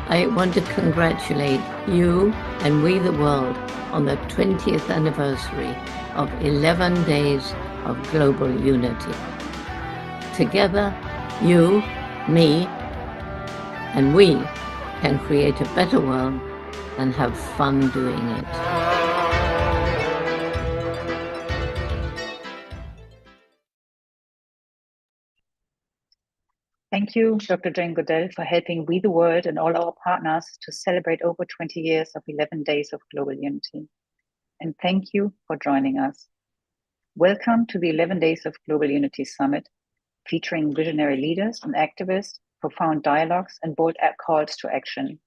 I want to congratulate you and We the World on the 20th anniversary of 11 days of global unity. Together, you, me, and we can create a better world and have fun doing it. Thank you, Dr. Jane Goodell, for helping We the World and all our partners to celebrate over 20 years of 11 days of global unity. And thank you for joining us. Welcome to the 11 Days of Global Unity Summit, featuring visionary leaders and activists, profound dialogues, and bold calls to action.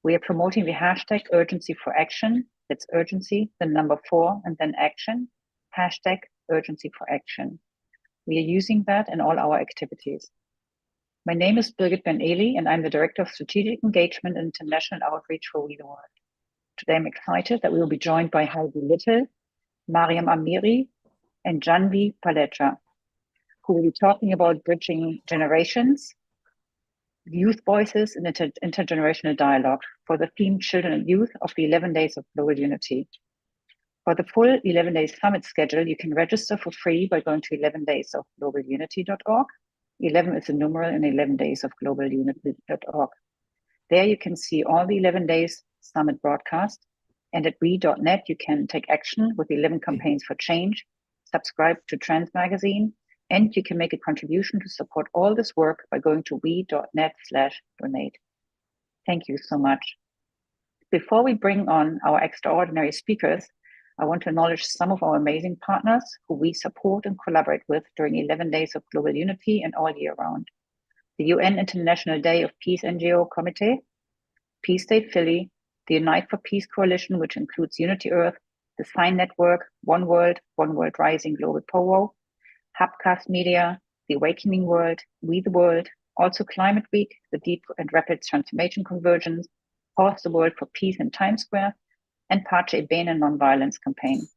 We are promoting the hashtag urgency for action. That's urgency, then number 4, and then action. Hashtag urgency for action. We are using that in all our activities. My name is Birgit Ben-Eli, and I'm the Director of Strategic Engagement and International Outreach for We the World. Today, I'm excited that we will be joined by Heidi, Mariam Amiri, and Jahnavi Palecha, who will be talking about bridging generations, youth voices, and intergenerational dialogue for the theme Children and Youth of the 11 Days of Global Unity. For the full 11 Days Summit schedule, you can register for free by going to 11daysofglobalunity.org. 11 is a numeral in 11 days of globalunity.org. There you can see all the 11 days summit broadcast. And at we.net, you can take action with 11 campaigns for change, subscribe to Trends Magazine, and you can make a contribution to support all this work by going to we.net/donate. Thank you so much. Before we bring on our extraordinary speakers, I want to acknowledge some of our amazing partners who we support and collaborate with during 11 days of global unity and all year round. The UN International Day of Peace NGO Committee, Peace State Philly, the Unite for Peace Coalition, which includes Unity Earth, the Sign Network, One World Rising Global Powo, Hubcast Media, The Awakening World, We the World, also Climate Week, the Deep and Rapid Transformation Convergence, Pause the World for Peace in Times Square, and Pace e Bene Nonviolence campaign.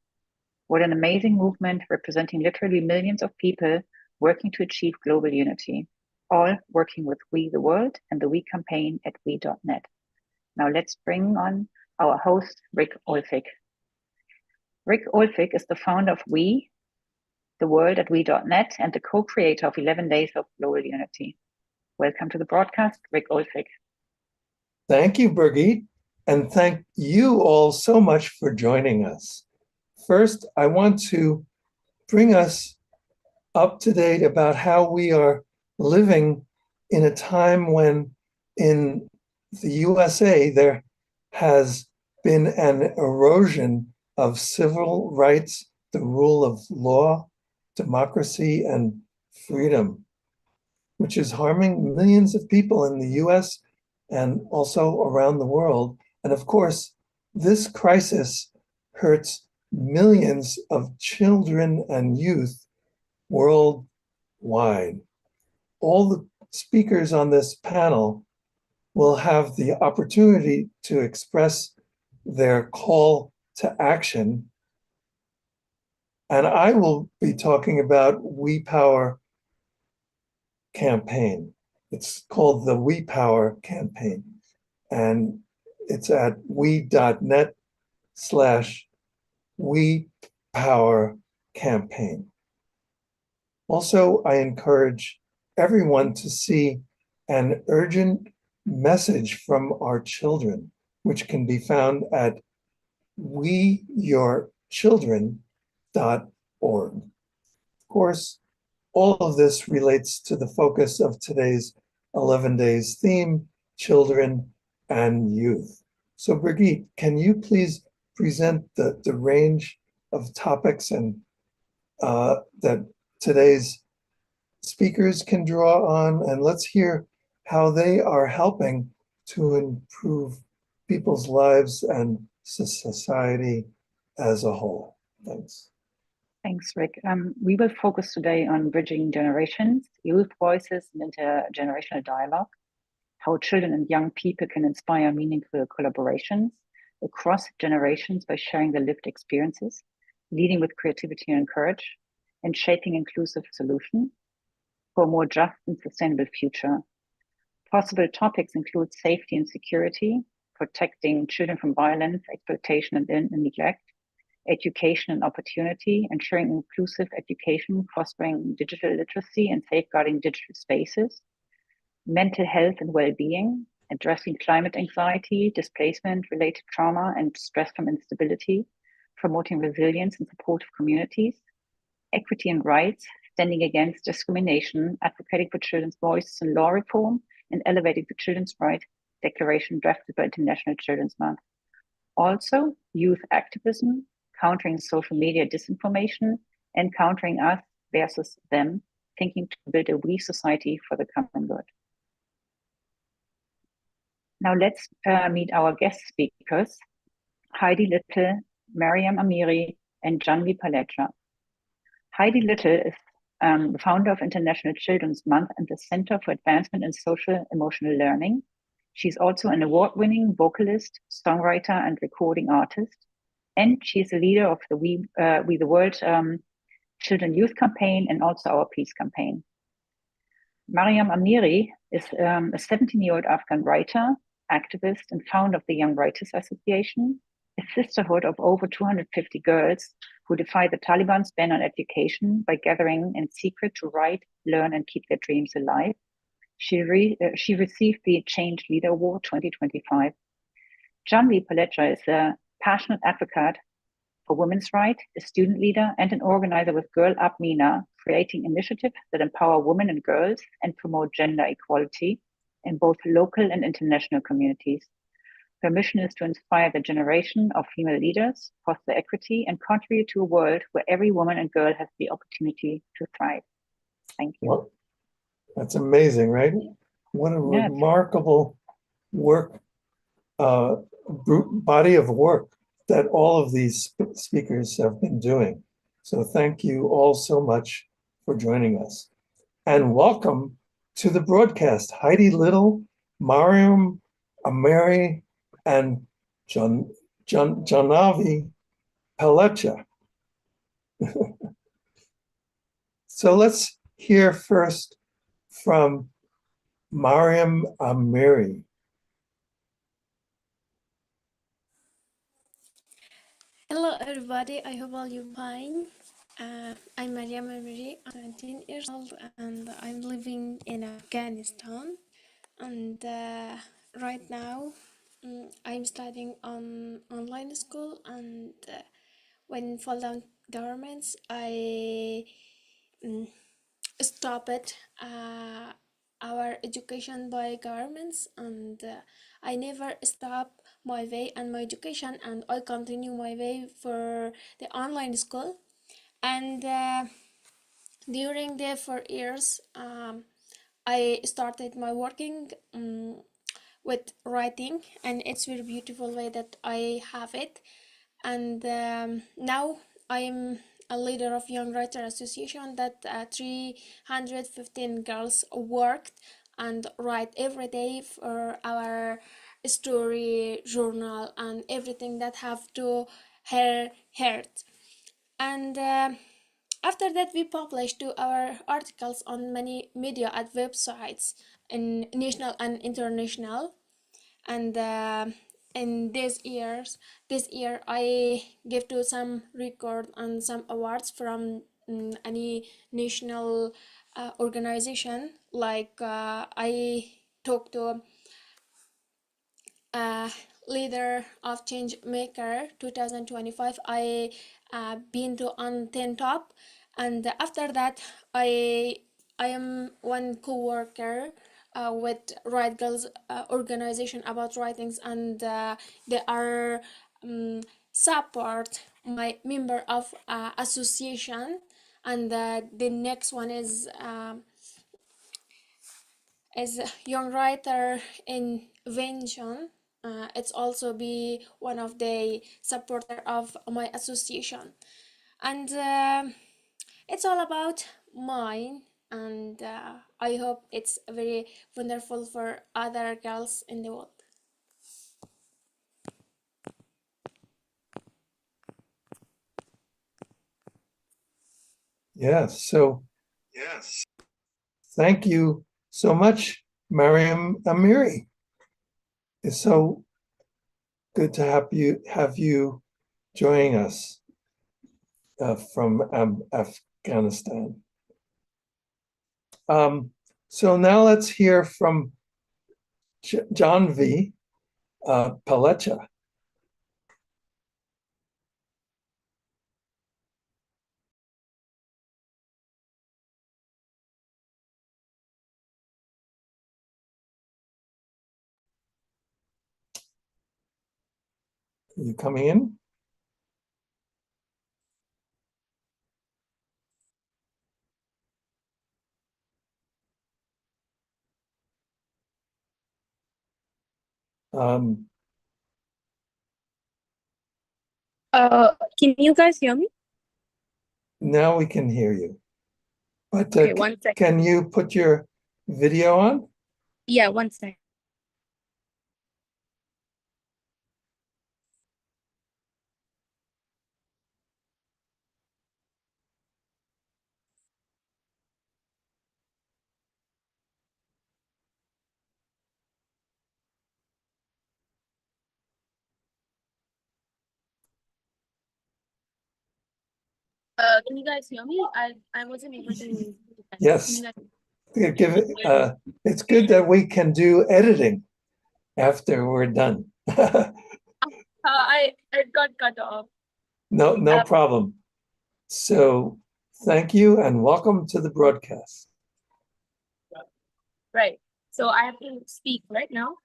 What an amazing movement representing literally millions of people working to achieve global unity, all working with We the World and the We campaign at we.net. Now let's bring on our host, Rick Ulfik. Rick Ulfik is the founder of We the World at we.net and the co-creator of 11 Days of Global Unity. Welcome to the broadcast, Rick Ulfik. Thank you, Birgit. And thank you all so much for joining us. First, I want to bring us up to date about how we are living in a time when in the USA there has been an erosion of civil rights, the rule of law, democracy, and freedom, which is harming millions of people in the US and also around the world. And of course, this crisis hurts millions of children and youth worldwide. All the speakers on this panel will have the opportunity to express their call to action. And I will be talking about We Power campaign. It's called the We Power campaign. And it's at we.net/We Power campaign. Also, I encourage everyone to see an urgent message from our children, which can be found at weyourchildren.org. Of course, all of this relates to the focus of today's 11 days theme, children and youth. So Birgit, can you please present the range of topics and that today's speakers can draw on, and let's hear how they are helping to improve people's lives and society as a whole. Thanks. Thanks, Rick. We will focus today on bridging generations, youth voices, and intergenerational dialogue, how children and young people can inspire meaningful collaborations across generations by sharing their lived experiences, leading with creativity and courage, and shaping inclusive solutions for a more just and sustainable future. Possible topics include safety and security, protecting children from violence, exploitation, and neglect, education and opportunity, ensuring inclusive education, fostering digital literacy, and safeguarding digital spaces, mental health and well-being, addressing climate anxiety, displacement-related trauma, and stress from instability, promoting resilience and supportive communities, equity and rights, standing against discrimination, advocating for children's voices in law reform, and elevating the Children's Rights Declaration drafted by International Children's Month. Also, youth activism, countering social media disinformation, and countering us versus them, thinking to build a we society for the common good. Now let's meet our guest speakers, Heidi Little, Mariam Amiri, and Jahnavi Palecha. Heidi Little is the founder of International Children's Month and the Center for Advancement in Social Emotional Learning. She's also an award-winning vocalist, songwriter, and recording artist. And she's a leader of the We the World Children Youth Campaign and also our Peace Campaign. Mariam Amiri is a 17-year-old Afghan writer, activist, and founder of the Young Writers Association, a sisterhood of over 250 girls who defy the Taliban's ban on education by gathering in secret to write, learn, and keep their dreams alive. She received the Change Leader Award 2025. Jahnavi Palecha is a passionate advocate for women's rights, a student leader, and an organizer with Girl Up MENA, creating initiatives that empower women and girls and promote gender equality in both local and international communities. Her mission is to inspire the generation of female leaders, foster equity, and contribute to a world where every woman and girl has the opportunity to thrive. Thank you. Well, that's amazing, right? What a remarkable work, body of work that all of these speakers have been doing. So thank you all so much for joining us. And welcome to the broadcast, Heidi Little, Mariam Amiri, and Jahnavi Palecha. So let's hear first from Mariam Amiri. Hello everybody, I hope all you're fine. I'm Mariam Amiri, I'm 17 years old and I'm living in Afghanistan. And right now I'm studying on online school, and when fall down governments I stopped our education by governments, and I never stop my way and my education, and I continue my way for the online school. And during the 4 years I started my working with writing, and it's very beautiful way that I have it. And now I'm a leader of Young Writer Association that 315 girls worked and write every day for our story journal and everything that have to heard. And after that we published our articles on many media at websites in national and international. And in this year I gave to some record and some awards from any national organization, like I talked to leader of change maker 2025. I been to on 10 top, and after that I am one co-worker with Right Girls organization about writings, and they are support my member of association. And the next one is young writer invention. It's also be one of the supporter of my association. And it's all about mine, and I hope it's very wonderful for other girls in the world. Yes, so yes. Thank you so much, Mariam Amiri. It's so good to have you joining us from Afghanistan. So now let's hear from Jahnavi Palecha. Are you coming in? Can you guys hear me? Now we can hear you. But Okay, one second. can you put your video on? Yeah, one second. Can you guys hear me? I wasn't able to. Yes. It's good that we can do editing after we're done. I got cut off. No problem. So thank you and welcome to the broadcast. Right. So I have to speak right now.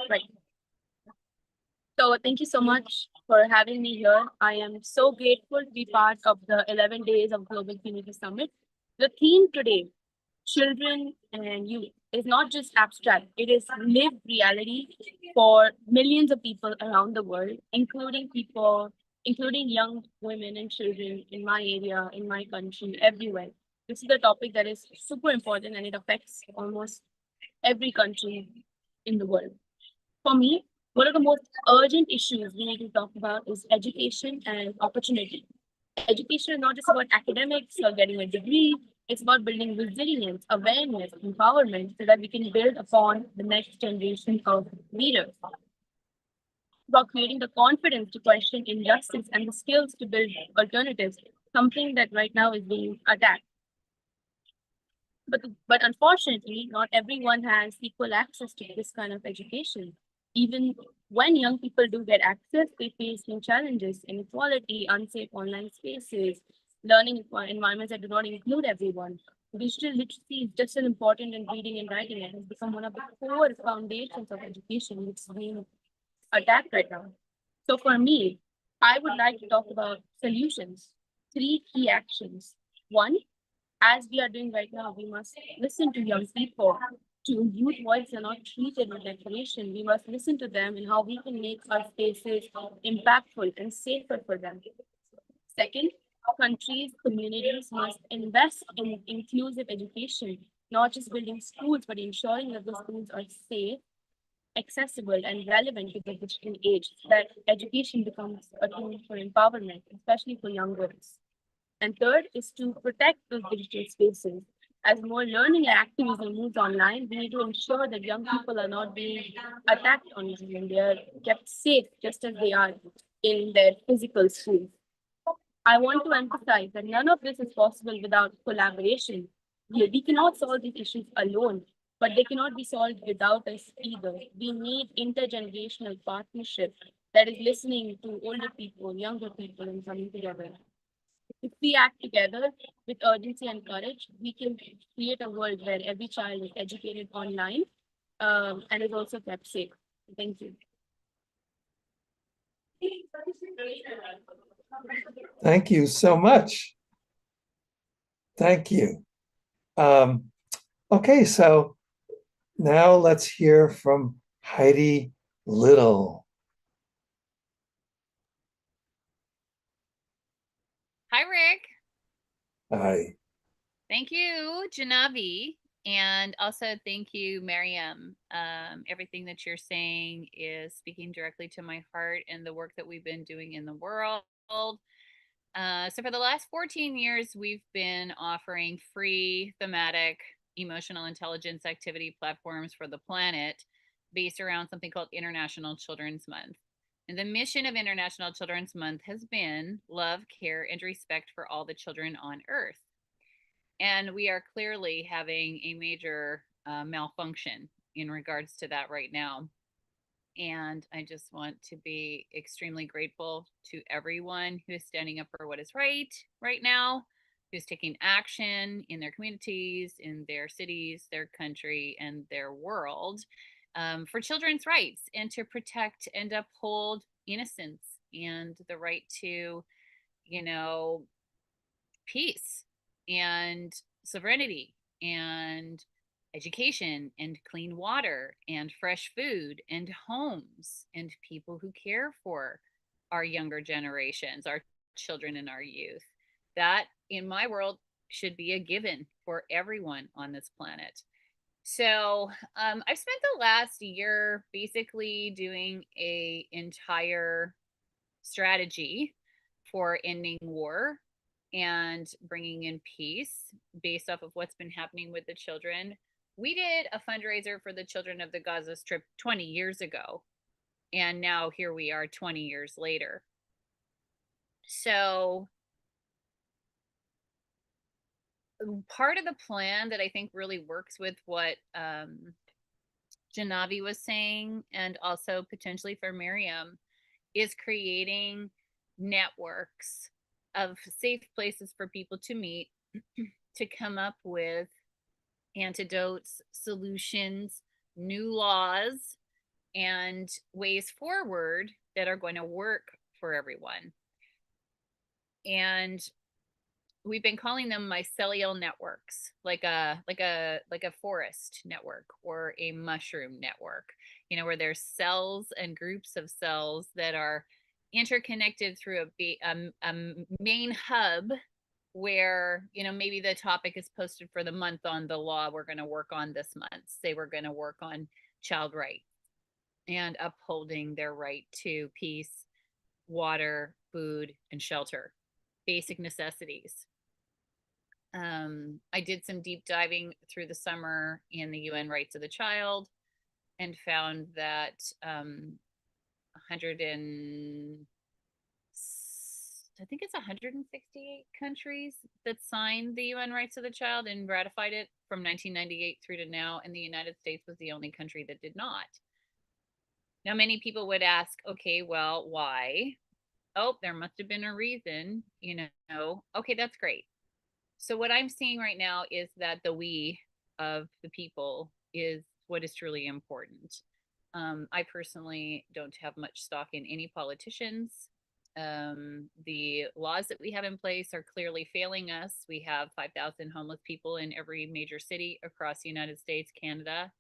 Right. So thank you so much for having me here. I am so grateful to be part of the 11 Days of Global Community Summit. The theme today, children and youth, is not just abstract. It is lived reality for millions of people around the world, including young women and children in my area, in my country, everywhere. This is a topic that is super important and it affects almost every country in the world. For me, one of the most urgent issues we need to talk about is education and opportunity. Education is not just about academics or getting a degree, it's about building resilience, awareness, empowerment so that we can build upon the next generation of leaders. It's about creating the confidence to question injustice and the skills to build alternatives, something that right now is being attacked. But unfortunately, not everyone has equal access to this kind of education. Even when young people do get access, they face new challenges, inequality, unsafe online spaces, learning environments that do not include everyone. Digital literacy is just as important in reading and writing. It has become one of the core foundations of education, which is being attacked right now. So for me, I would like to talk about solutions, three key actions. One, as we are doing right now, we must listen to young people. To youth voices are not treated with recognition. We must listen to them and how we can make our spaces impactful and safer for them. Second, countries, communities must invest in inclusive education, not just building schools, but ensuring that the schools are safe, accessible, and relevant to the digital age, so that education becomes a tool for empowerment, especially for young girls. And third is to protect those digital spaces. As more learning and activism moves online, we need to ensure that young people are not being attacked online and they are kept safe just as they are in their physical schools. I want to emphasize that none of this is possible without collaboration. We cannot solve these issues alone, but they cannot be solved without us either. We need intergenerational partnership that is listening to older people, younger people, and coming together. If we act together with urgency and courage, we can create a world where every child is educated online and is also kept safe. Thank you. Thank you so much. Thank you. Okay, so now let's hear from Heidi Little. Hi, Rick. Hi. Thank you, Jahnavi. And also thank you, Mariam. Everything that you're saying is speaking directly to my heart and the work that we've been doing in the world. So for the last 14 years, we've been offering free thematic emotional intelligence activity platforms for the planet based around something called International Children's Month. And the mission of International Children's Month has been love, care, and respect for all the children on Earth. And we are clearly having a major malfunction in regards to that right now. And I just want to be extremely grateful to everyone who is standing up for what is right now, who's taking action in their communities, in their cities, their country, and their world for children's rights and to protect and uphold innocence and the right to, peace and sovereignty and education and clean water and fresh food and homes and people who care for our younger generations, our children and our youth. That, in my world, should be a given for everyone on this planet. So I've spent the last year basically doing a entire strategy for ending war and bringing in peace based off of what's been happening with the children. We did a fundraiser for the children of the Gaza Strip 20 years ago, and now here we are 20 years later. So part of the plan that I think really works with what Jahnavi was saying, and also potentially for Mariam, is creating networks of safe places for people to meet, to come up with antidotes, solutions, new laws, and ways forward that are going to work for everyone. And we've been calling them mycelial networks, like a forest network or a mushroom network, where there's cells and groups of cells that are interconnected through a main hub where, maybe the topic is posted for the month on the law we're going to work on this month. Say we're going to work on child rights and upholding their right to peace, water, food, and shelter, basic necessities. I did some deep diving through the summer in the UN Rights of the Child and found that 168 countries that signed the UN Rights of the Child and ratified it from 1998 through to now, and the United States was the only country that did not. Now, many people would ask, okay, well, why? Oh, there must have been a reason, Okay, that's great. So what I'm seeing right now is that the we of the people is what is truly important. I personally don't have much stock in any politicians. The laws that we have in place are clearly failing us. We have 5,000 homeless people in every major city across the United States, Canada.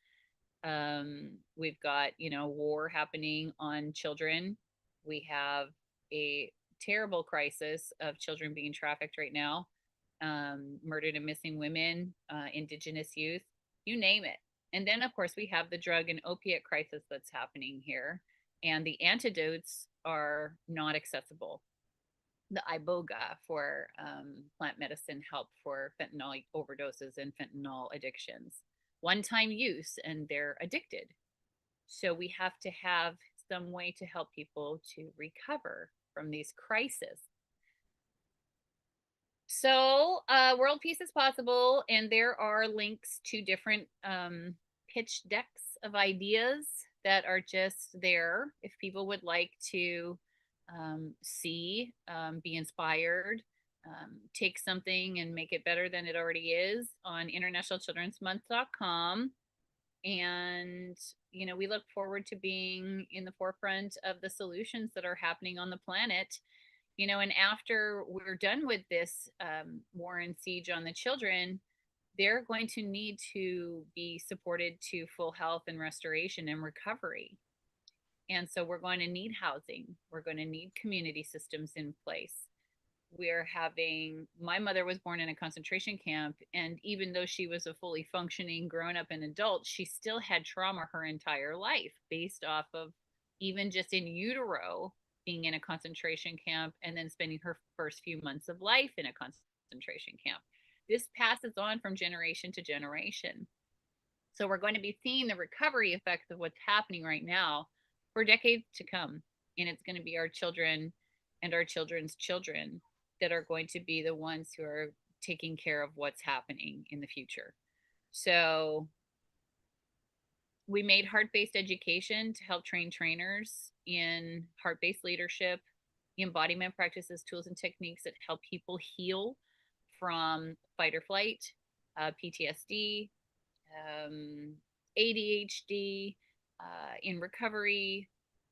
We've got, war happening on children. We have a terrible crisis of children being trafficked right now. Murdered and missing women, indigenous youth, you name it. And then, of course, we have the drug and opiate crisis that's happening here. And the antidotes are not accessible. The iboga for plant medicine help for fentanyl overdoses and fentanyl addictions. One-time use, and they're addicted. So we have to have some way to help people to recover from these crises. So world peace is possible, and there are links to different pitch decks of ideas that are just there if people would like to see, be inspired, take something and make it better than it already is on internationalchildrensmonth.com. And, we look forward to being in the forefront of the solutions that are happening on the planet. And after we're done with this war and siege on the children, they're going to need to be supported to full health and restoration and recovery. And so we're going to need housing. We're going to need community systems in place. My mother was born in a concentration camp, and even though she was a fully functioning grown-up and adult, she still had trauma her entire life based off of even just in utero being in a concentration camp and then spending her first few months of life in a concentration camp. this passes on from generation to generation. So we're going to be seeing the recovery effects of what's happening right now for decades to come. And it's going to be our children and our children's children that are going to be the ones who are taking care of what's happening in the future. So we made heart-based education to help train trainers in heart-based leadership, embodiment practices, tools, and techniques that help people heal from fight or flight, PTSD, ADHD, in recovery,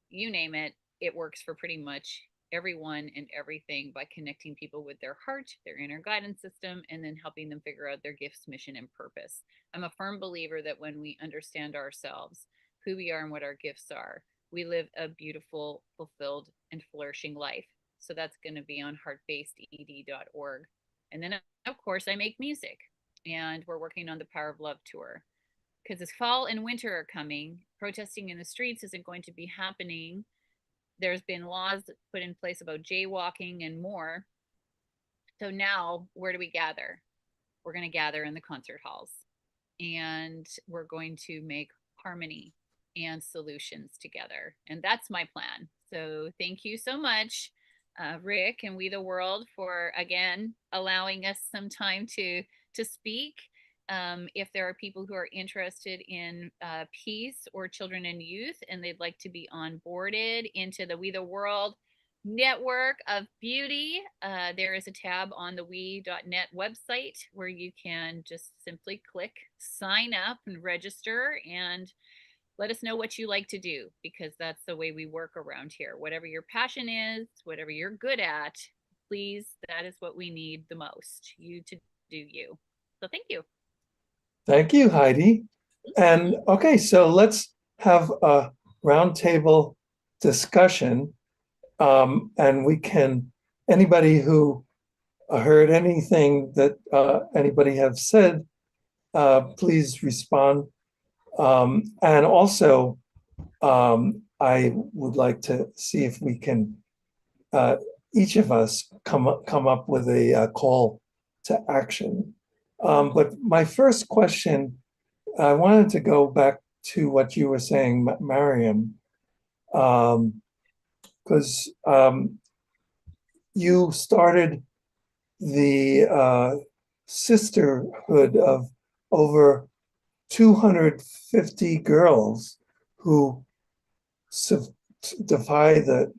you name it, it works for pretty much everyone and everything by connecting people with their heart, their inner guidance system, and then helping them figure out their gifts, mission, and purpose. I'm a firm believer that when we understand ourselves, who we are and what our gifts are, we live a beautiful, fulfilled, and flourishing life. So that's going to be on heartbaseded.org. And then, of course, I make music, and we're working on the Power of Love tour. Because as fall and winter are coming, protesting in the streets isn't going to be happening. There's been laws put in place about jaywalking and more. So now, where do we gather? We're going to gather in the concert halls, and we're going to make harmony and solutions together. And that's my plan. So thank you so much, Rick and We the World, for again allowing us some time to speak. If there are people who are interested in peace or children and youth and they'd like to be onboarded into the We the World network of beauty, there is a tab on the we.net website where you can just simply click sign up and register and let us know what you like to do, because that's the way we work around here. Whatever your passion is, whatever you're good at, please, that is what we need the most, you to do you. So thank you. Thank you, Heidi. And okay, so let's have a roundtable discussion. And we can, anybody who heard anything that anybody have said, please respond. And also, I would like to see if we can, each of us come up with a call to action. But my first question, I wanted to go back to what you were saying, Mariam, because you started the sisterhood of over 250 girls who defy the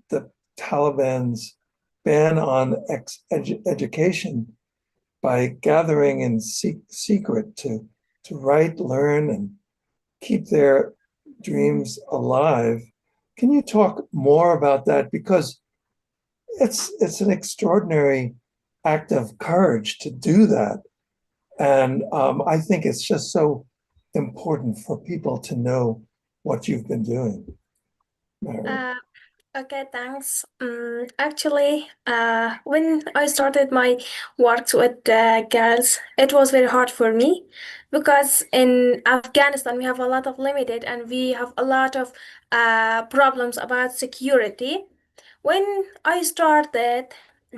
Taliban's ban on education by gathering in secret to write, learn, and keep their dreams alive. Can you talk more about that? Because it's an extraordinary act of courage to do that. And I think it's just so important for people to know what you've been doing. Mary. Okay, thanks. Actually, when I started my work with girls, it was very hard for me because in Afghanistan we have a lot of limited and we have a lot of problems about security. When I started,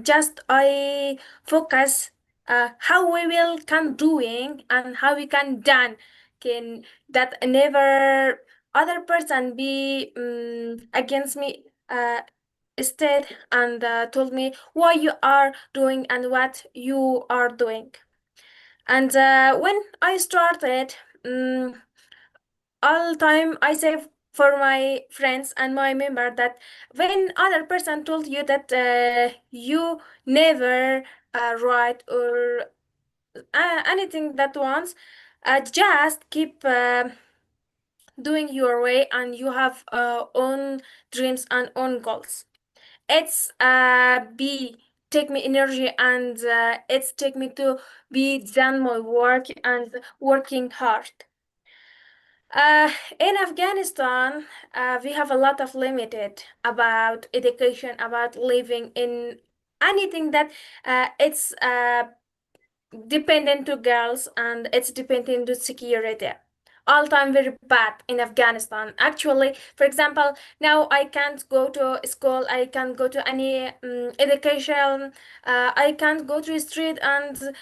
just I focus how we will can doing and how we can done can that never other person be against me instead and told me why you are doing and what you are doing. And when I started, all time I say for my friends and my member that when other person told you that you never write or anything that once, just keep doing your way and you have own dreams and own goals. It's be take me energy and it's take me to be done my work and working hard. In Afghanistan, we have a lot of limited about education, about living in anything that it's dependent to girls and it's dependent to security. All time very bad in Afghanistan. Actually, for example, now I can't go to school, I can't go to any education, I can't go to the street and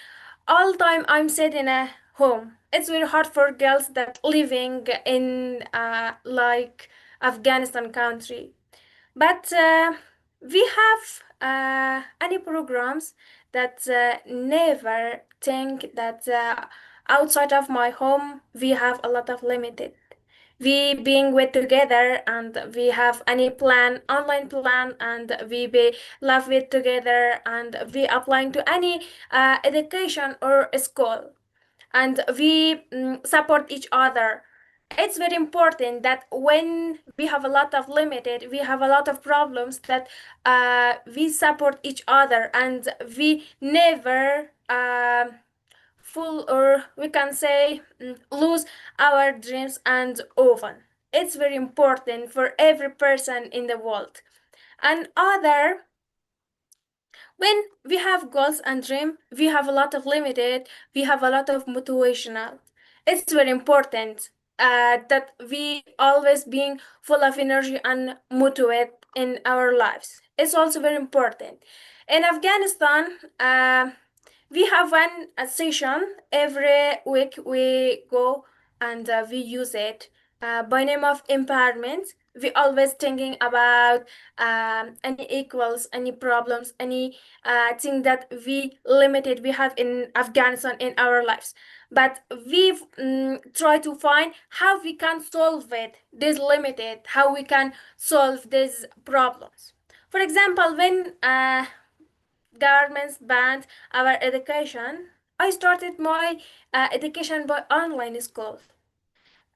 all time I'm sitting at home. It's very hard for girls that living in like Afghanistan country. But we have any programs that never think that outside of my home we have a lot of limited. We being with together and we have any plan, online plan, and we be live with together and we applying to any education or school and we support each other. It's very important that when we have a lot of limited, we have a lot of problems that we support each other and we never full or we can say lose our dreams and often. It's very important for every person in the world. And other when we have goals and dream, we have a lot of limited, we have a lot of motivational. It's very important that we always being full of energy and motivate in our lives. It's also very important. In Afghanistan, we have one session every week. We go and we use it by name of empowerment. We always thinking about any equals, any problems, any thing that we limited we have in Afghanistan in our lives. But we try to find how we can solve it, this limited, how we can solve these problems. For example, when governments banned our education, I started my education by online school.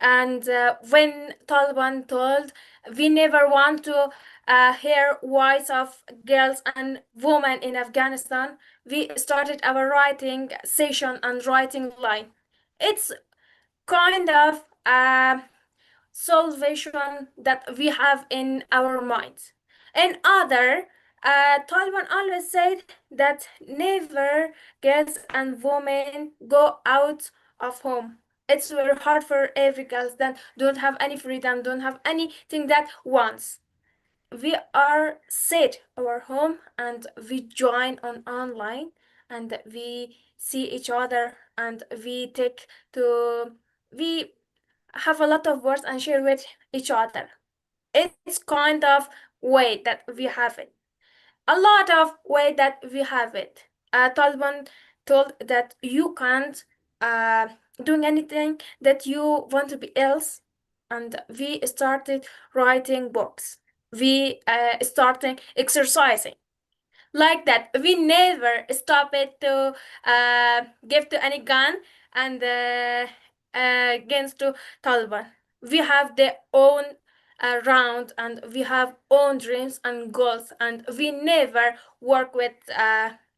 And when Taliban told we never want to hear voice of girls and women in Afghanistan, we started our writing session and writing line. It's kind of salvation that we have in our minds. And other, Taliban always said that never girls and women go out of home. It's very hard for every girls that don't have any freedom, don't have anything that wants. We are set our home and we join on online and we see each other and we take to we have a lot of words and share with each other. It's kind of way that we have it. A lot of way that we have it. Taliban told that you can't doing anything that you want to be else, and we started writing books. We started exercising like that. We never stop it to give to any gun and against to Taliban. We have their own round and we have own dreams and goals and we never work with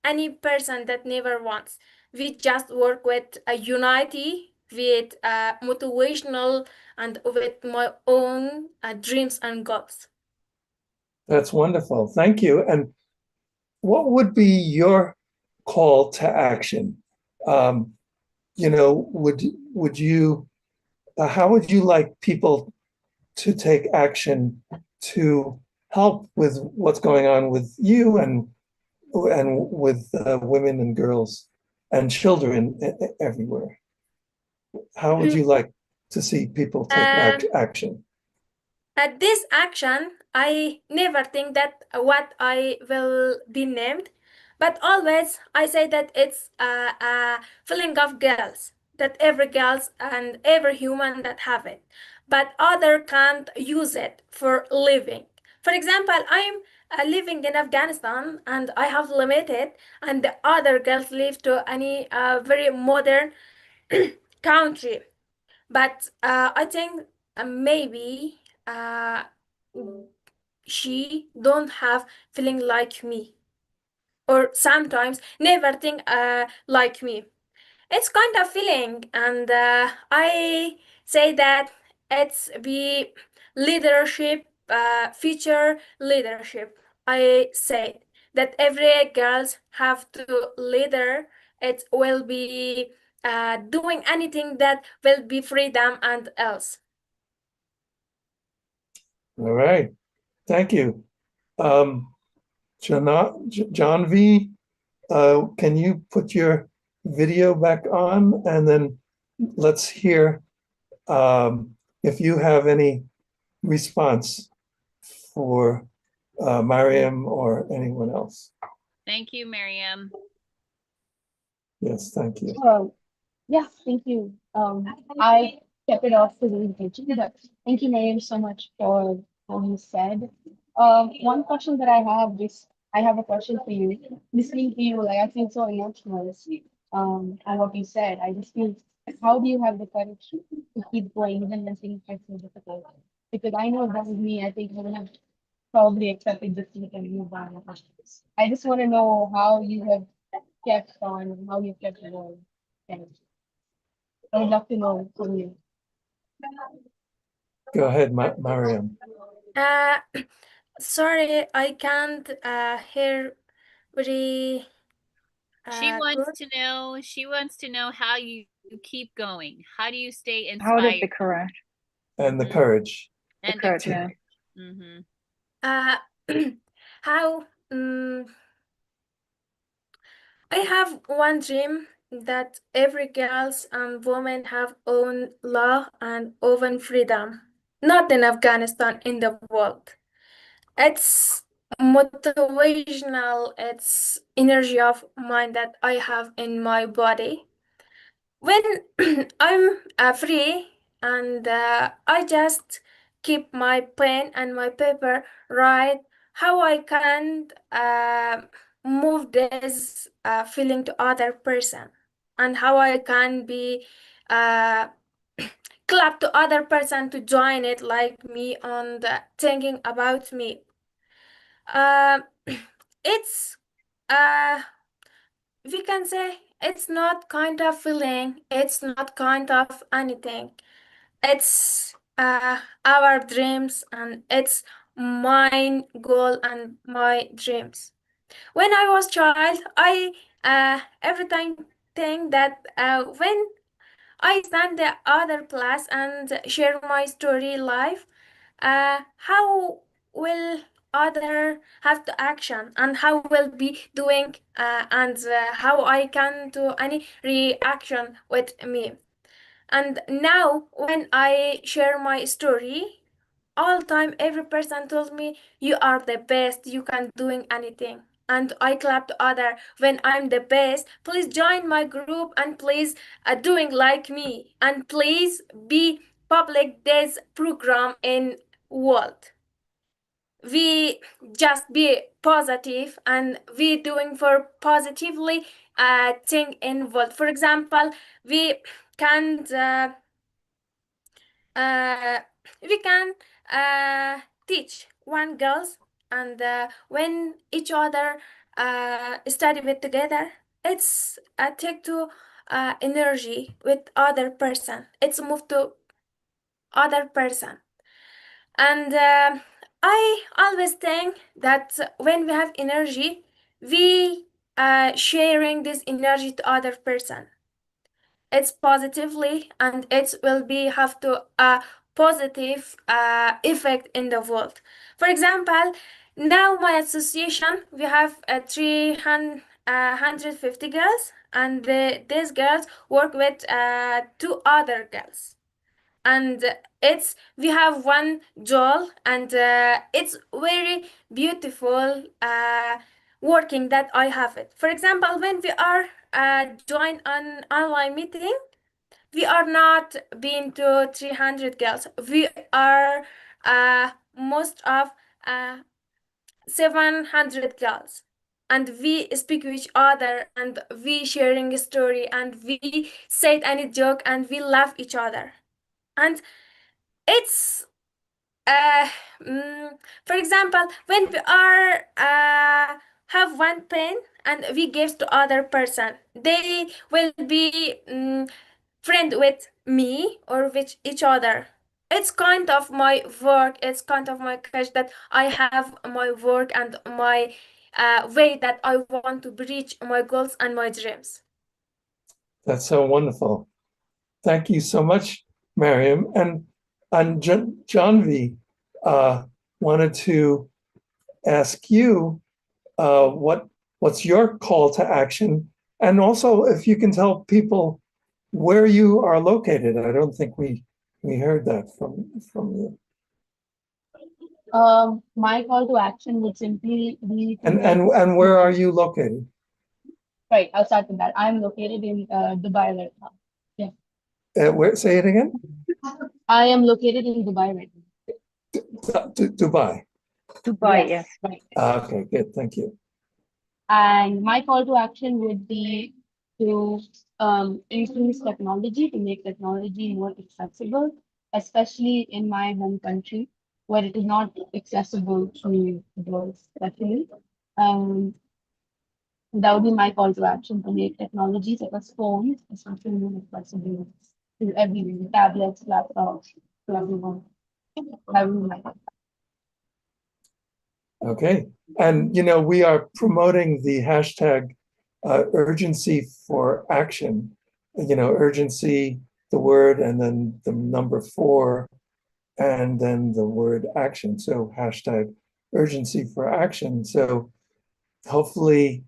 any person that never wants. We just work with a unity, with motivational and with my own dreams and goals. That's wonderful. Thank you. And what would be your call to action? Would you, how would you like people to take action to help with what's going on with you and with women and girls and children everywhere? How would you like to see people take action? At this action, I never think that what I will be named, but always I say that it's a feeling of girls, that every girls and every human that have it, but other can't use it for living. For example, I'm living in Afghanistan and I have limited, and the other girls live to any very modern country. But I think maybe uh, she don't have feeling like me, or sometimes never think like me. It's kind of feeling, and I say that it's be leadership, future leadership. I say that every girls have to leader. It will be doing anything that will be freedom and else. All right. Thank you. Jahnavi, can you put your video back on, and then let's hear if you have any response for Mariam or anyone else. Thank you, Mariam. Yes, thank you. Yeah, thank you. I kept it off to the invitation, but thank you, Mariam, so much for what you said. One question that I have is, I have a question for you. Listening to you, like I feel so emotional. And what you said, I just feel, how do you have the courage to keep going even when things are so difficult? Because I know that was me. I think I would have probably accepted defeat and move on. I just want to know how you have kept on, how you kept going. Thanks. I would love to know from you. Go ahead, Mariam. Uh, sorry, I can't hear very She wants good. to know. She wants to know how you keep going. How do you stay How did inspired? the courage? And the Mhm. courage. The And courage, the yeah. courage. Mhm. Uh, how I have one dream that every girls and women have own law and own freedom. Not in Afghanistan, in the world. It's motivational, it's energy of mind that I have in my body. When I'm free and I just keep my pen and my paper, write how I can move this feeling to other person and how I can be uh, clap to other person to join it like me on the thinking about me. Uh, it's uh, we can say it's not kind of feeling, it's not kind of anything. It's our dreams and it's my goal and my dreams. When I was child, I every time think that when I stand the other class and share my story live, how will other have to action and how will be doing and how I can do any reaction with me. And now when I share my story, all time every person tells me you are the best, you can doing anything. And I clap to other when I'm the best. Please join my group and please doing like me and please be public this program in world. We just be positive and we doing for positively thing in world. For example, we can uh, we can teach one girls and when each other study with together, it's take to energy with other person, it's move to other person. And I always think that when we have energy, we sharing this energy to other person. It's positively and it will be have to a positive effect in the world. For example, now my association we have 350 girls and these girls work with two other girls and it's we have one doll and it's very beautiful working that I have it. For example, when we are join an online meeting, we are not being to 300 girls, we are most of uh, 700 girls and we speak with each other and we sharing a story and we say any joke and we laugh each other. And it's uh, mm, for example, when we are have one pen and we give to other person, they will be friend with me or with each other. It's kind of my work, it's kind of my cash that I have my work and my way that I want to reach my goals and my dreams. That's so wonderful. Thank you so much, Mariam. And Jahnavi wanted to ask you what's your call to action And also, if you can tell people where you are located. I don't think we heard that from you. My call to action would simply be to And where are you located? right. I'll start with that. I'm located in Dubai right now. Yeah, Where? Say it again. I am located in Dubai right now. Dubai. Dubai, Yes, yes. right. Okay, good. Thank you. And my call to action would be to increase technology, to make technology more accessible, especially in my home country, where it is not accessible to girls, especially. Um, that would be my call to action to make technology such as phones, especially more accessible to everyone, tablets, laptops, to everyone. That would be my Okay. And, we are promoting the hashtag urgency for action. Urgency, the word, and then the number 4, and then the word action. So hashtag urgency for action. So hopefully,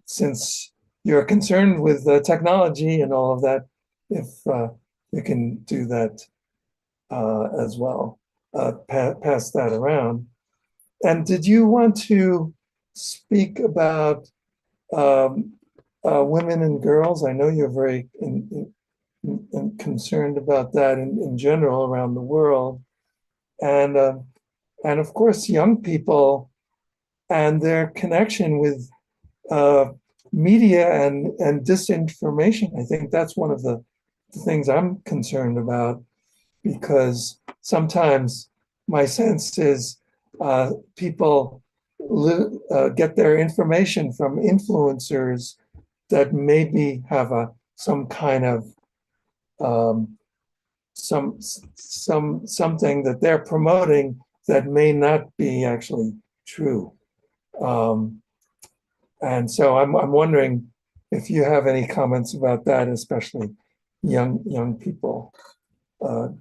since you're concerned with technology and all of that, if you can do that as well, pass that around. And did you want to speak about women and girls? I know you're very concerned about that in general around the world, and of course, young people and their connection with media and disinformation. I think that's one of the things I'm concerned about, because sometimes my sense is people get their information from influencers that maybe have some kind of something that they're promoting that may not be actually true. And so I'm wondering if you have any comments about that, especially young people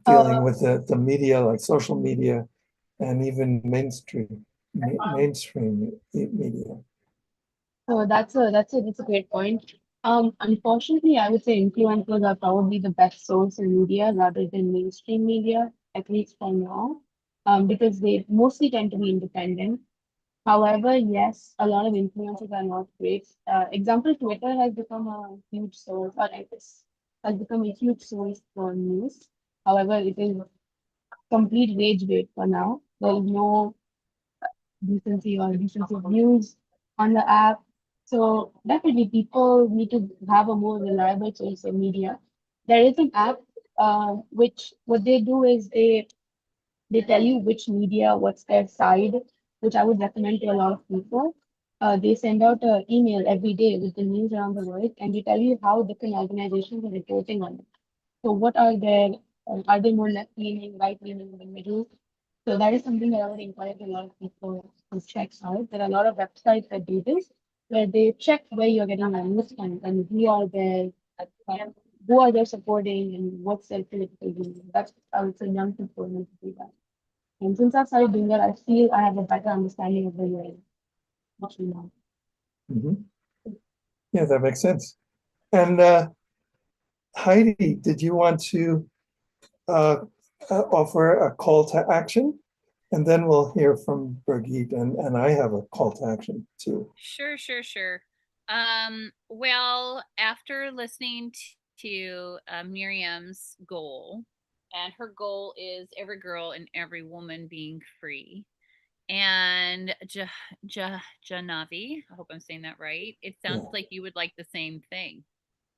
dealing with the media, like social media, and even mainstream media. So that's a great point. Unfortunately, I would say influencers are probably the best source in media rather than mainstream media, at least for now, because they mostly tend to be independent. However, yes, a lot of influencers are not great. Example, Twitter has become a huge source, or X has become a huge source for news. However, it is complete rage bait for now. There is no decency of views on the app. So definitely people need to have a more reliable source of media. There is an app which what they do is they tell you which media, what's their side, which I would recommend to a lot of people. They send out an email every day with the news around the world, and they tell you how different organizations are reporting on it. So what are they more left leaning, right leaning, in the middle? So that is something that I would encourage a lot of people to check out. There are a lot of websites that do this, where they check where you're getting your news from and who are they supporting and what's their political view. That's I would say young people need to do that. And since I've started doing that, I feel I have a better understanding of the world. Much more. Mhm. Yeah, that makes sense. And Heidi, did you want to offer a call to action? And then we'll hear from Birgit, and I have a call to action too. Sure. Well, after listening to Miriam's goal, and her goal is every girl and every woman being free. And Jahnavi, I hope I'm saying that right. It sounds like you would like the same thing.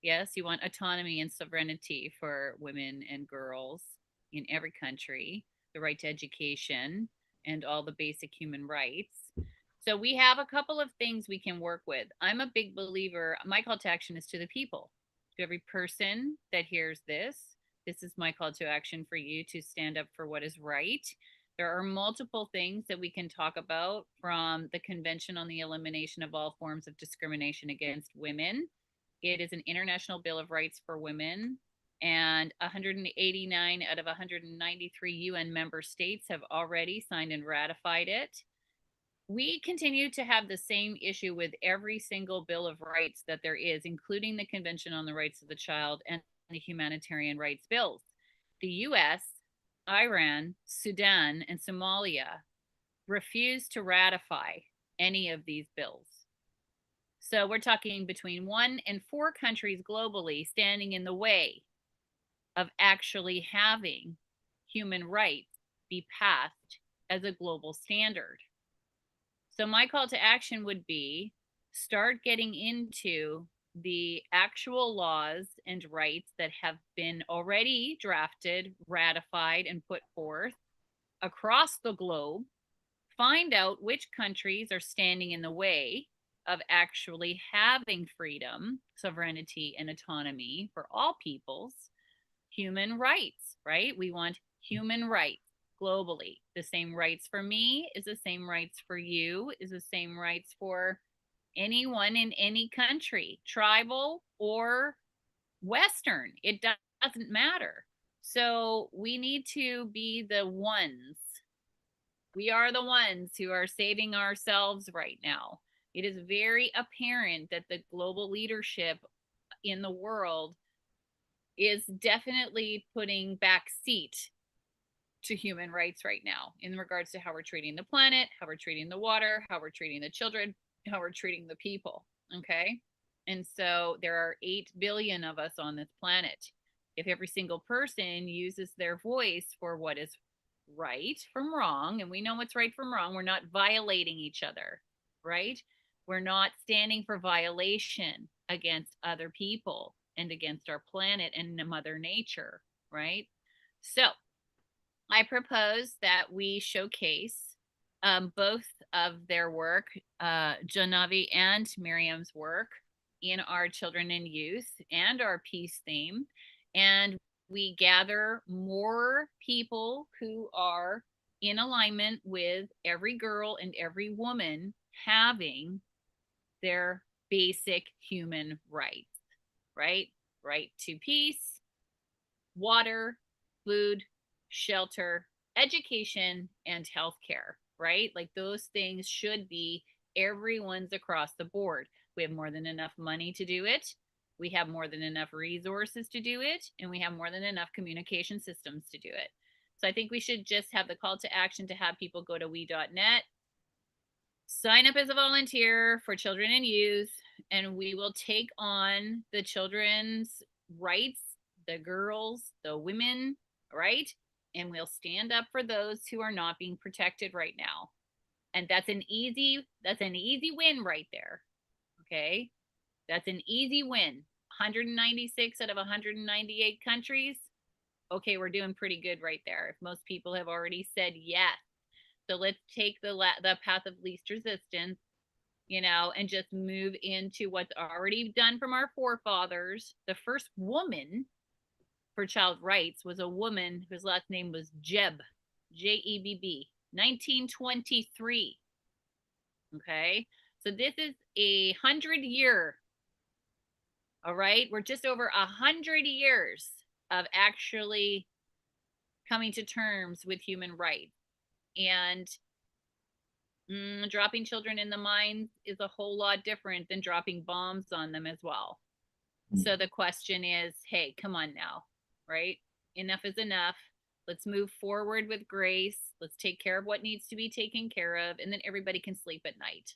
Yes, you want autonomy and sovereignty for women and girls in every country, the right to education, and all the basic human rights. So we have a couple of things we can work with. I'm a big believer. My call to action is to the people, to every person that hears this. This is my call to action for you to stand up for what is right. There are multiple things that we can talk about, from the Convention on the Elimination of All Forms of Discrimination Against Women. It is an international bill of rights for women, and 189 out of 193 UN member states have already signed and ratified it. we continue to have the same issue with every single Bill of Rights that there is, including the Convention on the Rights of the Child and the Humanitarian Rights Bills. The US, Iran, Sudan, and Somalia refuse to ratify any of these bills. So we're talking between 1 and 4 countries globally standing in the way of actually having human rights be passed as a global standard. So my call to action would be start getting into the actual laws and rights that have been already drafted, ratified, and put forth across the globe. Find out which countries are standing in the way of actually having freedom, sovereignty, and autonomy for all peoples. Human rights, right? We want human rights globally. The same rights for me is the same rights for you, is the same rights for anyone in any country, tribal or Western. It doesn't matter. So we need to be the ones. We are the ones who are saving ourselves right now. It is very apparent that the global leadership in the world is definitely putting back seat to human rights right now in regards to how we're treating the planet, how we're treating the water, how we're treating the children, how we're treating the people. Okay. And so there are 8 billion of us on this planet. If every single person uses their voice for what is right from wrong, and we know what's right from wrong, we're not violating each other, right? We're not standing for violation against other people and against our planet and Mother Nature, right? So I propose that we showcase both of their work, Jahnavi and Mariam's work, in our children and youth and our peace theme. And we gather more people who are in alignment with every girl and every woman having their basic human rights, right? Right to peace, water, food, shelter, education, and healthcare, right? Like those things should be everyone's across the board. We have more than enough money to do it. We have more than enough resources to do it. And we have more than enough communication systems to do it. So I think we should just have the call to action to have people go to we.net, sign up as a volunteer for children and youth, and we will take on the children's rights, the girls, the women, right? And we'll stand up for those who are not being protected right now. And that's an easy win right there. Okay. That's an easy win. 196 out of 198 countries. Okay, we're doing pretty good right there. If most people have already said yes. So let's take the path of least resistance, and just move into what's already done from our forefathers. The first woman for child rights was a woman whose last name was Jebb, Jebb, 1923. Okay, so this is 100-year. All right, we're just over 100 years of actually coming to terms with human rights. And dropping children in the mines is a whole lot different than dropping bombs on them as well. So the question is, hey, come on now, right? Enough is enough. Let's move forward with grace. Let's take care of what needs to be taken care of, and then everybody can sleep at night.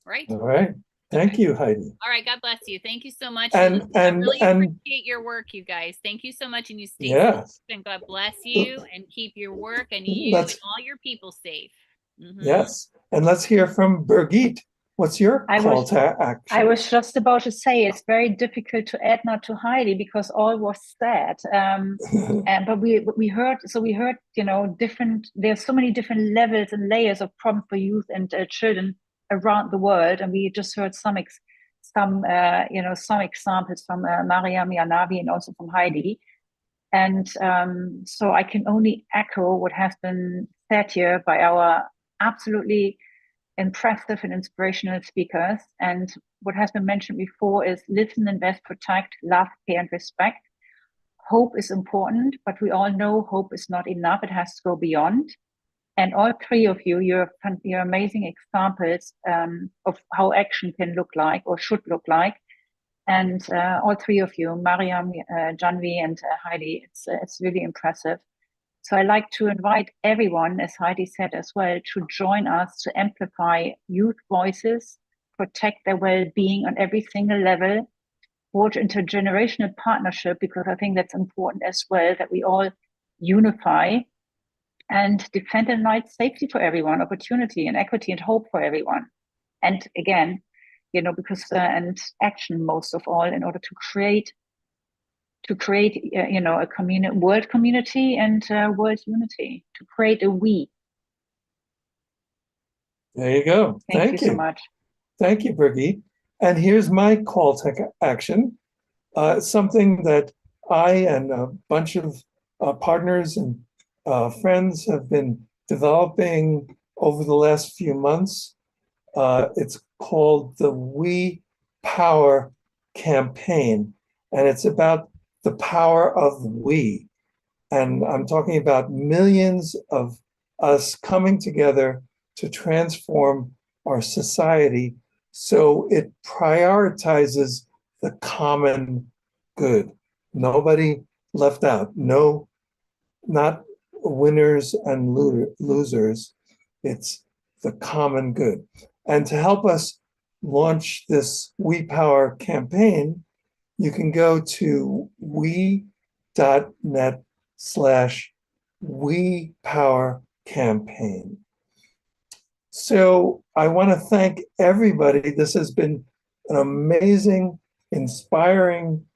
Right? All right. Thank you, Heidi. All right. God bless you. Thank you so much. And I really appreciate your work, you guys. Thank you so much. And you stay safe, and God bless you and keep your work and you and all your people safe. Yes. And let's hear from Birgit. What's your call to action? I was just about to say it's very difficult to add not to Heidi because all was said. But we heard, there's so many different levels and layers of problems for youth and children around the world, and we just heard some examples from Mariam Amiri and also from Heidi. And so I can only echo what has been said here by our absolutely impressive and inspirational speakers. And what has been mentioned before is listen, invest, protect, love, care, and respect. Hope is important, but we all know hope is not enough. It has to go beyond. And all three of you, you're amazing examples of how action can look like or should look like. And all three of you, Mariam, Jahnavi, and Heidi, it's really impressive. So I'd like to invite everyone, as Heidi said as well, to join us to amplify youth voices, protect their well-being on every single level, forge intergenerational partnership, because I think that's important as well, that we all unify and defend and light safety for everyone, opportunity and equity and hope for everyone. And again, because and action most of all, in order to create a world community and world unity, to create a we. There you go. Thank you so much. Thank you, Birgit. And here's my call to action. Something that I and a bunch of partners and friends have been developing over the last few months. It's called the We Power campaign, and it's about the power of we. And I'm talking about millions of us coming together to transform our society so it prioritizes the common good. Nobody left out. No, not winners and losers. It's the common good. And to help us launch this We Power campaign, you can go to we.net/We Power campaign. So I want to thank everybody. This has been an amazing, inspiring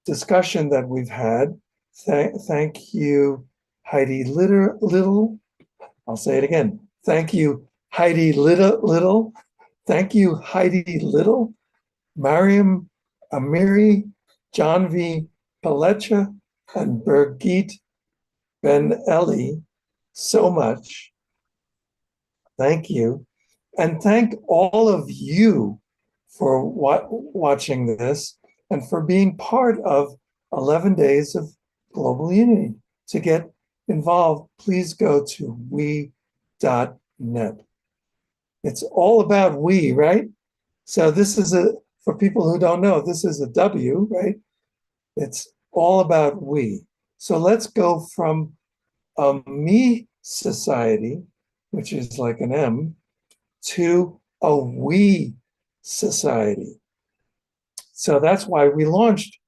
discussion that we've had. Thank you, Heidi Little. I'll say it again. Thank you, Heidi Little. Thank you, Heidi Little, Mariam Amiri, Jahnavi Palecha, and Birgit Ben-Eli so much. Thank you. And thank all of you for watching this and for being part of 11 Days of Global Unity. To get involved, please go to we.net. It's all about we, right? So this is for people who don't know, this is a W, right? It's all about we. So let's go from a me society, which is like an M, to a we society. So that's why we launched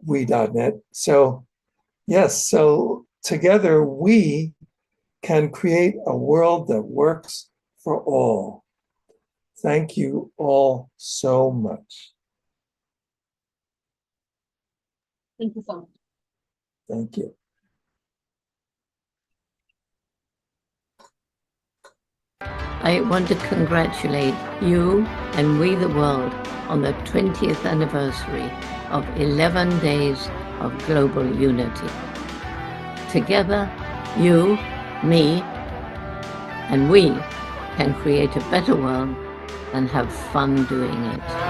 we.net. So yes, so together we can create a world that works for all. Thank you all so much. Thank you so much. Thank you. I want to congratulate you and we the world on the 20th anniversary of 11 Days of Global Unity. Together, you, me, and we can create a better world and have fun doing it.